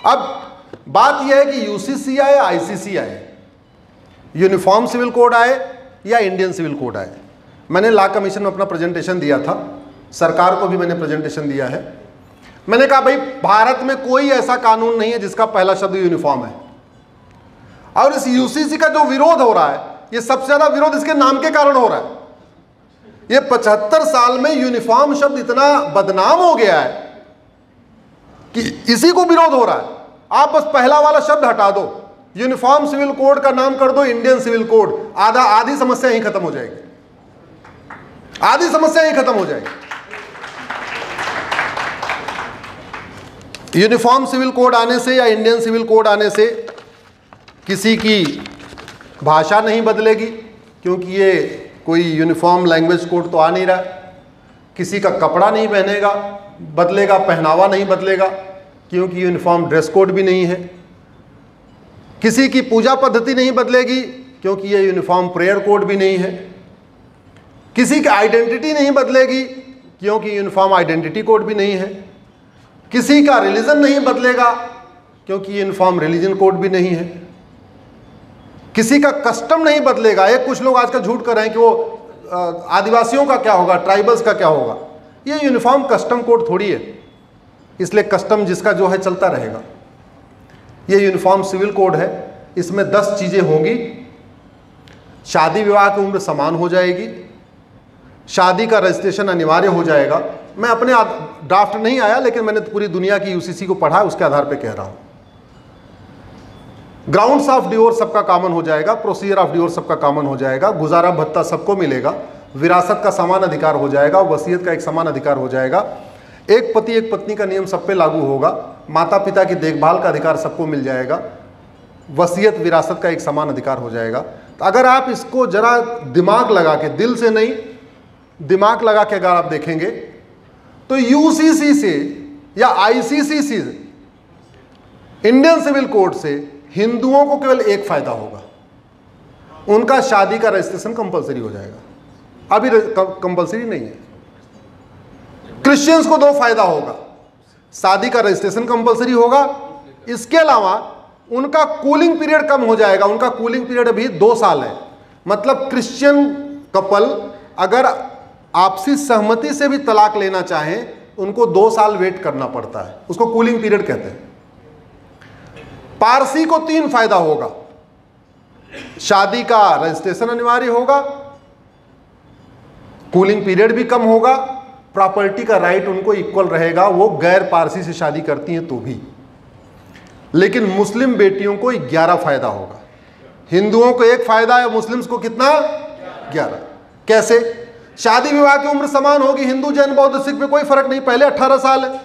अब बात यह है कि यूसीसी आए, आईसीसी आए, यूनिफॉर्म सिविल कोड आए या इंडियन सिविल कोड आए। मैंने लॉ कमीशन में अपना प्रेजेंटेशन दिया था, सरकार को भी मैंने प्रेजेंटेशन दिया है। मैंने कहा भाई भारत में कोई ऐसा कानून नहीं है जिसका पहला शब्द यूनिफॉर्म है, और इस यूसीसी का जो विरोध हो रहा है, ये सबसे ज्यादा विरोध इसके नाम के कारण हो रहा है। ये 75 साल में यूनिफॉर्म शब्द इतना बदनाम हो गया है कि इसी को विरोध हो रहा है। आप बस पहला वाला शब्द हटा दो, यूनिफॉर्म सिविल कोड का नाम कर दो इंडियन सिविल कोड, आधी समस्या यहीं खत्म हो जाएगी, आधी समस्या यहीं खत्म हो जाएगी। यूनिफॉर्म सिविल कोड आने से या इंडियन सिविल कोड आने से किसी की भाषा नहीं बदलेगी, क्योंकि ये कोई यूनिफॉर्म लैंग्वेज कोड तो आ नहीं रहा। किसी का कपड़ा नहीं बदलेगा, पहनावा नहीं बदलेगा, क्योंकि यूनिफॉर्म ड्रेस कोड भी नहीं है। किसी की पूजा पद्धति नहीं बदलेगी, क्योंकि ये यूनिफॉर्म प्रेयर कोड भी नहीं है। किसी की आइडेंटिटी नहीं बदलेगी, क्योंकि यूनिफॉर्म आइडेंटिटी कोड भी नहीं है। किसी का रिलीजन नहीं बदलेगा, क्योंकि यूनिफॉर्म रिलीजन कोड भी नहीं है। किसी का कस्टम नहीं बदलेगा। ये कुछ लोग आजकल झूठ कर रहे हैं कि वो आदिवासियों का क्या होगा, ट्राइबल्स का क्या होगा। ये यूनिफॉर्म कस्टम कोड थोड़ी है, इसलिए कस्टम जिसका जो है चलता रहेगा। ये यूनिफॉर्म सिविल कोड है, इसमें 10 चीजें होंगी। शादी विवाह की उम्र समान हो जाएगी, शादी का रजिस्ट्रेशन अनिवार्य हो जाएगा। मैं अपने ड्राफ्ट नहीं आया, लेकिन मैंने पूरी दुनिया की यूसीसी को पढ़ा, उसके आधार पे कह रहा हूं। ग्राउंड्स ऑफ डिवोर्स सबका कॉमन हो जाएगा, प्रोसीजर ऑफ डिवोर्स सबका कॉमन हो जाएगा, गुजारा भत्ता सबको मिलेगा, विरासत का समान अधिकार हो जाएगा, वसीयत का एक समान अधिकार हो जाएगा, एक पति एक पत्नी का नियम सब पे लागू होगा, माता पिता की देखभाल का अधिकार सबको मिल जाएगा, वसीयत विरासत का एक समान अधिकार हो जाएगा। तो अगर आप इसको जरा दिमाग लगा के, दिल से नहीं दिमाग लगा के अगर आप देखेंगे, तो यूसीसी से या आईसीसी से, इंडियन सिविल कोड से हिंदुओं को केवल एक फायदा होगा, उनका शादी का रजिस्ट्रेशन कंपलसरी हो जाएगा। अभी कंपलसरी नहीं है। क्रिश्चियंस को 2 फायदा होगा, शादी का रजिस्ट्रेशन कंपलसरी होगा, इसके अलावा उनका कूलिंग पीरियड कम हो जाएगा। उनका कूलिंग पीरियड अभी 2 साल है। मतलब क्रिश्चियन कपल अगर आपसी सहमति से भी तलाक लेना चाहें, उनको 2 साल वेट करना पड़ता है, उसको कूलिंग पीरियड कहते हैं। पारसी को 3 फायदा होगा, शादी का रजिस्ट्रेशन अनिवार्य होगा, कूलिंग पीरियड भी कम होगा, प्रॉपर्टी का राइट उनको इक्वल रहेगा, वो गैर पारसी से शादी करती हैं तो भी। लेकिन मुस्लिम बेटियों को 11 फायदा होगा। हिंदुओं को 1 फायदा है, मुस्लिम्स को कितना? 11। कैसे? शादी विवाह की उम्र समान होगी, हिंदू जैन बौद्ध सिख में कोई फर्क नहीं। पहले 18 साल है,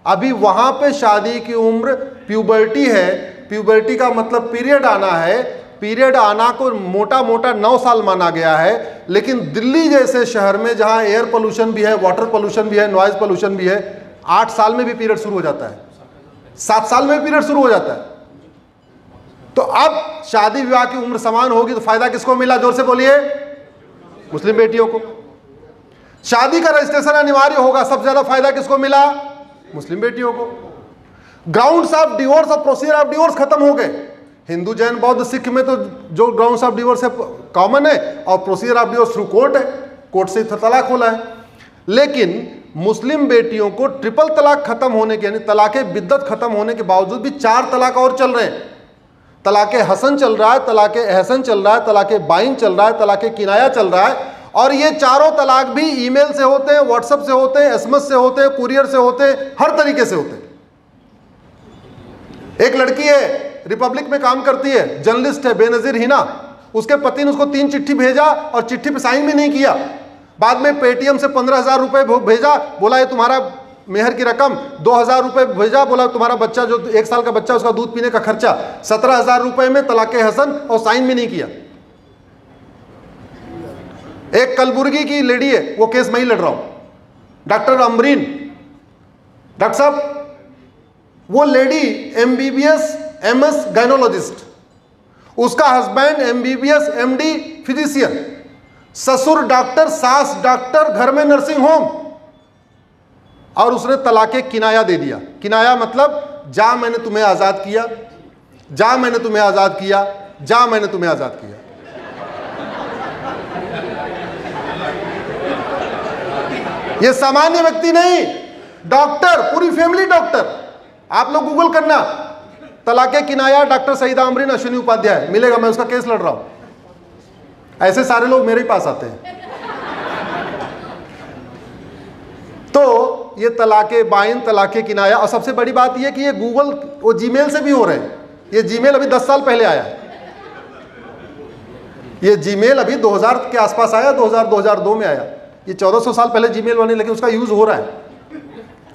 अभी वहां पे शादी की उम्र प्यूबर्टी है। प्यूबर्टी का मतलब पीरियड आना है, पीरियड आना को मोटा मोटा 9 साल माना गया है। लेकिन दिल्ली जैसे शहर में जहां एयर पोल्यूशन भी है, वाटर पोल्यूशन भी है, नॉइज पोल्यूशन भी है, 8 साल में भी पीरियड शुरू हो जाता है, 7 साल में भी पीरियड शुरू हो जाता है। तो अब शादी विवाह की उम्र समान होगी तो फायदा किसको मिला? जोर से बोलिए। मुस्लिम बेटियों को। शादी का रजिस्ट्रेशन अनिवार्य होगा, सबसे ज्यादा फायदा किसको मिला? मुस्लिम बेटियों को। ग्राउंड्स ऑफ डिवोर्स और प्रोसीजर ऑफ डिवोर्स खत्म हो गए। हिंदू जैन बौद्ध सिख में तो जो ग्राउंड्स ऑफ डिवोर्स है कॉमन है, और procedure of divorce through court है, कोर्ट से तलाक होला है। लेकिन मुस्लिम बेटियों को ट्रिपल तलाक खत्म होने के, यानी तलाक़े बिद्दत खत्म होने के बावजूद भी 4 तलाक और चल रहे हैं। तलाक़े हसन चल रहा है, तलाक़े एहसन चल रहा है, तलाक़े बाइन चल रहा है, तलाक़े किनाया चल रहा है। और ये चारों तलाक भी ईमेल से होते हैं, व्हाट्सएप से होते हैं, एसएमएस से होते हैं, कुरियर से होते हैं, हर तरीके से होते हैं। एक लड़की है, रिपब्लिक में काम करती है, जर्नलिस्ट है, बेनजीर हिना। उसके पति ने उसको 3 चिट्ठी भेजा और चिट्ठी पे साइन भी नहीं किया। बाद में पेटीएम से 15,000 रुपए भेजा, बोला ये तुम्हारा मेहर की रकम। 2,000 रुपए भेजा, बोला तुम्हारा बच्चा जो 1 साल का बच्चा उसका दूध पीने का खर्चा। 17,000 रुपए में तलाक़े हसन, और साइन भी नहीं किया। एक कलबुर्गी की लेडी है, वो केस मैं ही लड़ रहा हूं, डॉक्टर अमरीन। डॉक्टर साहब, वो लेडी एमबीबीएस एमएस गायनोलॉजिस्ट, उसका हस्बैंड एमबीबीएस एमडी फिजिशियन, ससुर डॉक्टर, सास डॉक्टर, घर में नर्सिंग होम, और उसने तलाक़े किनाया दे दिया। किनाया मतलब जा मैंने तुम्हें आजाद किया, जा मैंने तुम्हें आजाद किया, जा मैंने तुम्हें आजाद किया। ये सामान्य व्यक्ति नहीं, डॉक्टर, पूरी फैमिली डॉक्टर। आप लोग गूगल करना, तलाके किनाया डॉक्टर सईदा अमरीन अश्विनी उपाध्याय, मिलेगा। मैं उसका केस लड़ रहा हूं। ऐसे सारे लोग मेरे ही पास आते हैं। तो ये तलाके बाइन, तलाके किनाया, और सबसे बड़ी बात ये कि ये गूगल वो जीमेल से भी हो रहे हैं। ये जीमेल अभी 10 साल पहले आया, ये जीमेल अभी 2000 के आसपास आया, 2002 में आया। ये 1400 साल पहले जीमेल बने, लेकिन उसका यूज हो रहा है।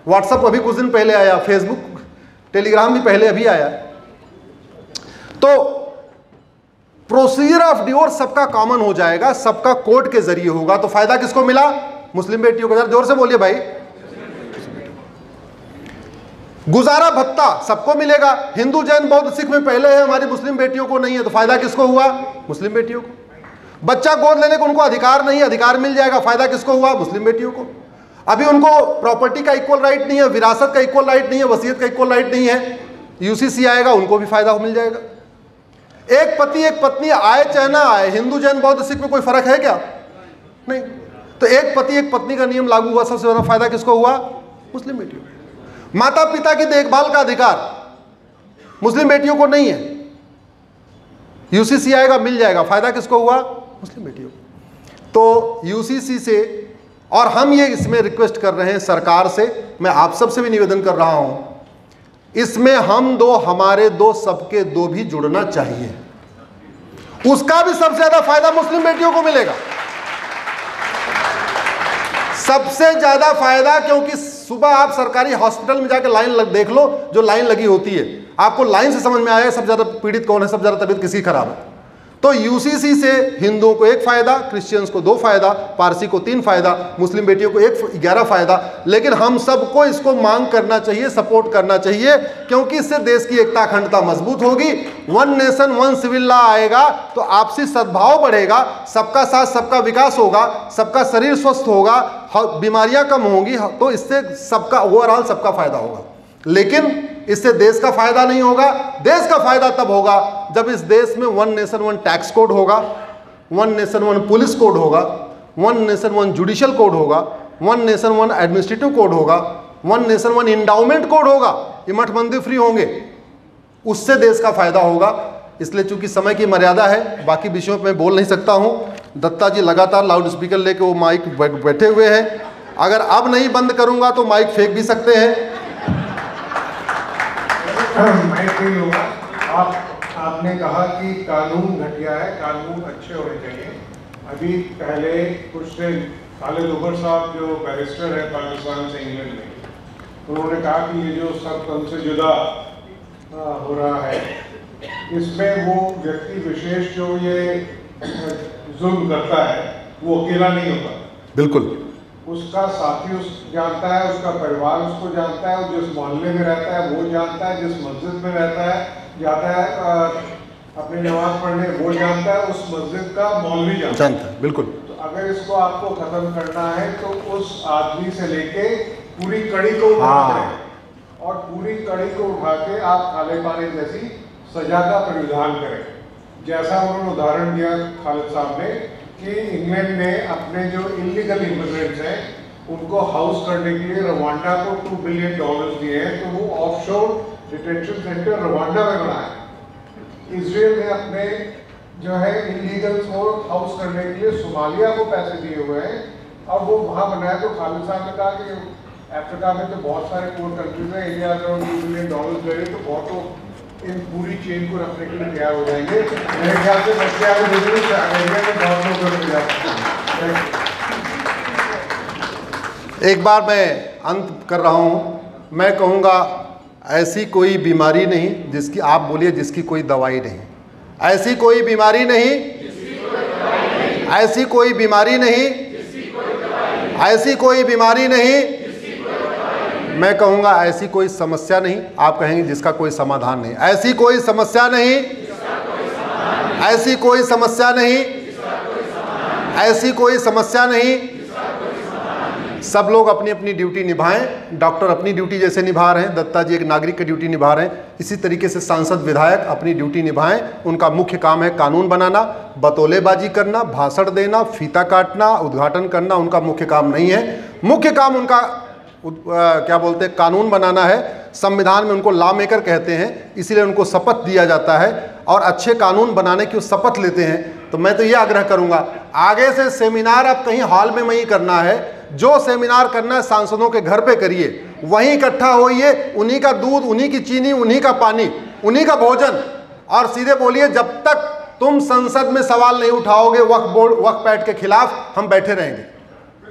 व्हाट्सएप अभी कुछ दिन पहले आया, फेसबुक, टेलीग्राम भी पहले अभी आया। तो प्रोसीजर ऑफ डिवोर्स सबका कॉमन हो जाएगा, सबका कोर्ट के जरिए होगा। तो फायदा किसको मिला? मुस्लिम बेटियों को। जरा जोर से बोलिए भाई। गुजारा भत्ता सबको मिलेगा। हिंदू, जैन, बौद्ध, सिख में पहले है, हमारी मुस्लिम बेटियों को नहीं है। तो फायदा किसको हुआ? मुस्लिम बेटियों को। बच्चा गोद लेने को उनको अधिकार नहीं है, अधिकार मिल जाएगा। फायदा किसको हुआ? मुस्लिम बेटियों को। अभी उनको प्रॉपर्टी का इक्वल राइट नहीं है, विरासत का इक्वल राइट नहीं है, वसीयत का इक्वल राइट नहीं है। यूसीसी आएगा, उनको भी फायदा मिल जाएगा। एक पति एक पत्नी आए चाहे ना आए, हिंदू, जैन, बौद्ध, सिख में कोई फर्क है क्या? नहीं। तो एक पति एक पत्नी का नियम लागू हुआ, सबसे ज्यादा फायदा किसको हुआ? मुस्लिम बेटियों को। माता पिता की देखभाल का अधिकार मुस्लिम बेटियों को नहीं है। यूसीसी आएगा, मिल जाएगा। फायदा किसको हुआ? मुस्लिम बेटियों को। तो यूसीसी से, और हम ये इसमें रिक्वेस्ट कर रहे हैं सरकार से, मैं आप सबसे भी निवेदन कर रहा हूं, इसमें हम दो, हमारे दो, सबके दो भी जुड़ना चाहिए। उसका भी सबसे ज्यादा फायदा मुस्लिम बेटियों को मिलेगा, सबसे ज्यादा फायदा। क्योंकि सुबह आप सरकारी हॉस्पिटल में जाकर लाइन देख लो, जो लाइन लगी होती है, आपको लाइन से समझ में आया सबसे ज्यादा पीड़ित कौन है, सबसे ज्यादा तबीयत किसकी खराब है। तो यूसीसी से हिंदुओं को 1 फायदा, क्रिश्चियंस को 2 फायदा, पारसी को 3 फायदा, मुस्लिम बेटियों को 11 फायदा। लेकिन हम सबको इसको मांग करना चाहिए, सपोर्ट करना चाहिए, क्योंकि इससे देश की एकता अखंडता मजबूत होगी। 1 नेशन 1 सिविल लॉ आएगा तो आपसी सद्भाव बढ़ेगा, सबका साथ सबका विकास होगा, सबका शरीर स्वस्थ होगा, बीमारियां कम होंगी। तो इससे सबका ओवरऑल सबका फायदा होगा। लेकिन इससे देश का फायदा नहीं होगा। देश का फायदा तब होगा जब इस देश में 1 नेशन 1 टैक्स कोड होगा, 1 नेशन 1 पुलिस कोड होगा, 1 नेशन 1 जुडिशियल कोड होगा, 1 नेशन 1 एडमिनिस्ट्रेटिव कोड होगा, 1 नेशन 1 इंडाउमेंट कोड होगा। ये मठ मंदिर फ्री होंगे, उससे देश का फायदा होगा। इसलिए चूंकि समय की मर्यादा है, बाकी विषयों पर मैं बोल नहीं सकता हूं। दत्ता जी लगातार लाउड स्पीकर लेके वो माइक बैठे हुए हैं। अगर अब नहीं बंद करूंगा तो माइक फेंक भी सकते हैं। मैं नहीं होगा। आपने कहा कि कानून घटिया है, कानून अच्छे होने चाहिए। अभी पहले कुछ दिन खालिद उमर साहब जो बैरिस्टर है पाकिस्तान से इंग्लैंड में, उन्होंने कहा कि ये जो सब तन से जुदा हो रहा है, इसमें वो व्यक्ति विशेष जो ये जुल्म करता है वो अकेला नहीं होता। बिल्कुल। उसका साथी जानता है, उसका परिवार उसको जानता है, जिस मोहल्ले में रहता है वो जानता है, जिस मस्जिद में रहता है जाता है अपनी नमाज पढ़ने वो जानता है, उस मस्जिद का मौलवी जानता है। बिल्कुल। तो अगर इसको आपको खत्म करना है तो उस आदमी से लेके पूरी कड़ी को उठाना है, और पूरी कड़ी को उठा के आप काले पानी जैसी सजा का परिविधान करें। जैसा उन्होंने उदाहरण दिया खालिद साहब ने कि इंग्लैंड ने अपने जो इलीगल इमिग्रेंट्स हैं उनको हाउस करने के लिए रवांडा को $2 बिलियन दिए हैं, तो वो ऑफशोर डिटेंशन सेंटर रवांडा में बनाया। इजराइल ने अपने जो है इलीगल्स को हाउस करने के लिए सोमालिया को पैसे दिए हुए हैं, और वो वहाँ बनाया। तो खालिद साहब ने कहा कि अफ्रीका में तो बहुत सारे पोर कंट्रीज हैं, इंडिया अगर $2 बिलियन दे तो बहुत इन पूरी चेन को रखने के लिए तैयार हो जाएंगे। मेरे ख्याल से बच्चे आगे अमेरिका में बहुत लोग कर जाते हैं। एक बार मैं अंत कर रहा हूँ। मैं कहूँगा ऐसी कोई बीमारी नहीं जिसकी, आप बोलिए जिसकी कोई दवाई नहीं, ऐसी कोई बीमारी नहीं, ऐसी कोई बीमारी नहीं, ऐसी कोई बीमारी नहीं, मैं कहूँगा ऐसी कोई समस्या नहीं, आप कहेंगे जिसका कोई समाधान नहीं। ऐसी कोई समस्या नहीं, ऐसी कोई समस्या नहीं, ऐसी कोई समस्या नहीं सब लोग अपनी अपनी ड्यूटी निभाएं। डॉक्टर अपनी ड्यूटी जैसे निभा रहे हैं, दत्ता जी एक नागरिक की ड्यूटी निभा रहे हैं, इसी तरीके से सांसद विधायक अपनी ड्यूटी निभाएं। उनका मुख्य काम है कानून बनाना, बतौलेबाजी करना, भाषण देना, फीता काटना, उद्घाटन करना उनका मुख्य काम नहीं है। मुख्य काम उनका क्या बोलते हैं, कानून बनाना है। संविधान में उनको लॉ मेकर कहते हैं, इसीलिए उनको शपथ दिया जाता है और अच्छे कानून बनाने की वो शपथ लेते हैं। तो मैं तो ये आग्रह करूंगा, आगे से सेमिनार अब कहीं हॉल में नहीं करना है, जो सेमिनार करना है सांसदों के घर पे करिए, वहीं इकट्ठा होइए, उन्हीं का दूध, उन्हीं की चीनी, उन्हीं का पानी, उन्हीं का भोजन, और सीधे बोलिए जब तक तुम संसद में सवाल नहीं उठाओगे वक्फ एक्ट के खिलाफ हम बैठे रहेंगे।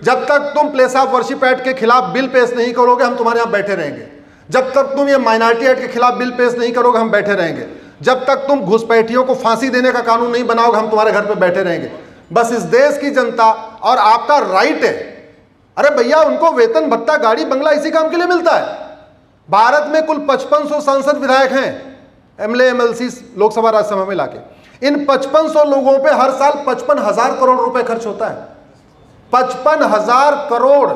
जब तक तुम प्लेस ऑफ वर्शिप एक्ट के खिलाफ बिल पेश नहीं करोगे हम तुम्हारे यहाँ बैठे रहेंगे। जब तक तुम ये माइनॉरिटी एक्ट के खिलाफ बिल पेश नहीं करोगे हम बैठे रहेंगे। जब तक तुम घुसपैठियों को फांसी देने का कानून नहीं बनाओगे हम तुम्हारे घर पे बैठे रहेंगे। बस इस देश की जनता और आपका राइट है। अरे भैया, उनको वेतन भत्ता, गाड़ी बंगला इसी काम के लिए मिलता है। भारत में कुल 5500 सांसद विधायक हैं, एमएलए एमएलसी लोकसभा राज्यसभा में लाके। इन 5500 लोगों पे हर साल 55,000 करोड़ रुपए खर्च होता है। 55,000 करोड़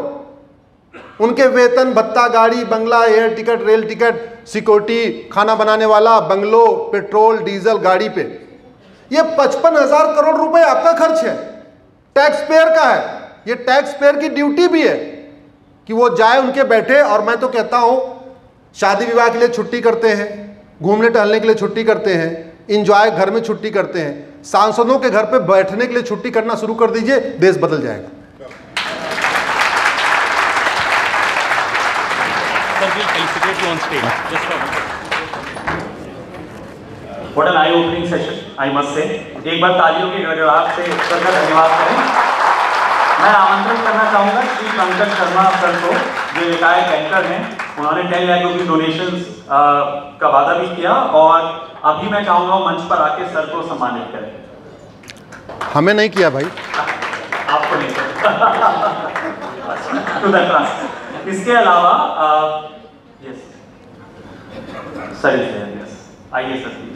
उनके वेतन भत्ता, गाड़ी बंगला, air ticket, rail ticket, security, खाना बनाने वाला, बंगलो, पेट्रोल डीजल गाड़ी पे, ये 55,000 करोड़ रुपए आपका खर्च है, टैक्स पेयर का है। ये टैक्स पेयर की ड्यूटी भी है कि वो जाए, उनके बैठे। और मैं तो कहता हूं शादी विवाह के लिए छुट्टी करते हैं, घूमने टहलने के लिए छुट्टी करते हैं, इंजॉय घर में छुट्टी करते हैं, सांसदों के घर पे बैठने के लिए छुट्टी करना शुरू कर दीजिए, देश बदल जाएगा। What an eye-opening session, I must say. एक बार तालियों की गड़गड़ाहट से सर का धन्यवाद करें। मैं आमंत्रित करना चाहूँगा श्री पंकज शर्मा सर को, जो रिटायर्ड बैंकर हैं। उन्होंने 10 लाख रुपये डोनेशंस का वादा भी किया और अभी मैं चाहूँगा मंच पर आके सर को सम्मानित करें। हमें नहीं किया भाई, आपको नहीं टू द ट्रस्ट। इसके अलावा यस सर, यस आइए सर प्लीज।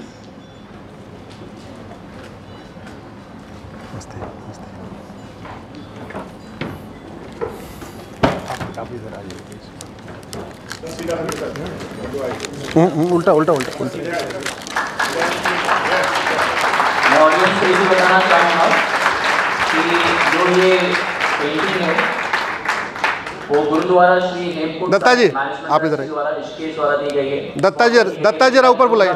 उल्टा उल्टा उल्टा उल्टा। मैं ऑडियंस को ये भी बताना चाहूँगा कि जो ये पेंटिंग है वो गुरुद्वारा श्री हेमकुंड दत्ता जी आप इधर आइए, द्वारा ऋषिकेश द्वारा दी गई है। दत्ता जी जरा ऊपर बुलाइए,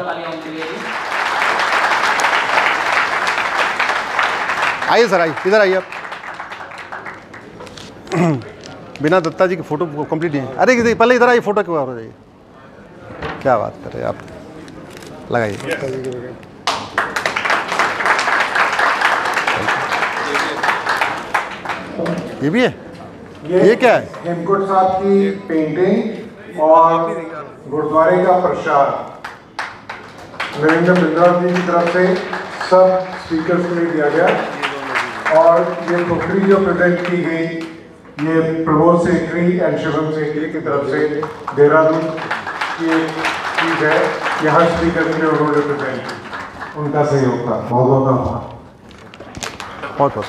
आइए सर, आइए इधर आइए आप। बिना दत्ता जी की फोटो कंप्लीट नहीं। अरे पहले इधर आइए, फोटो क्यों हो जाइए, क्या बात कर रहे हैं आप, लगाइए। ये भी है, ये क्या है? हेमकुंड साहब की पेंटिंग और गुरुद्वारे का प्रसाद नरेंद्र बिंद्रा जी की तरफ से सब स्पीकर्स को दिया गया। और ये टोकरी जो प्रेजेंट की गई ये प्रमोद सेठी एंड शिवम सेठी की तरफ से देहरादून की चीज़ है। यहाँ स्पीकर के लिए उन्होंने प्रेजेंट, उनका सहयोग था। बहुत बहुत आभार। बहुत बहुत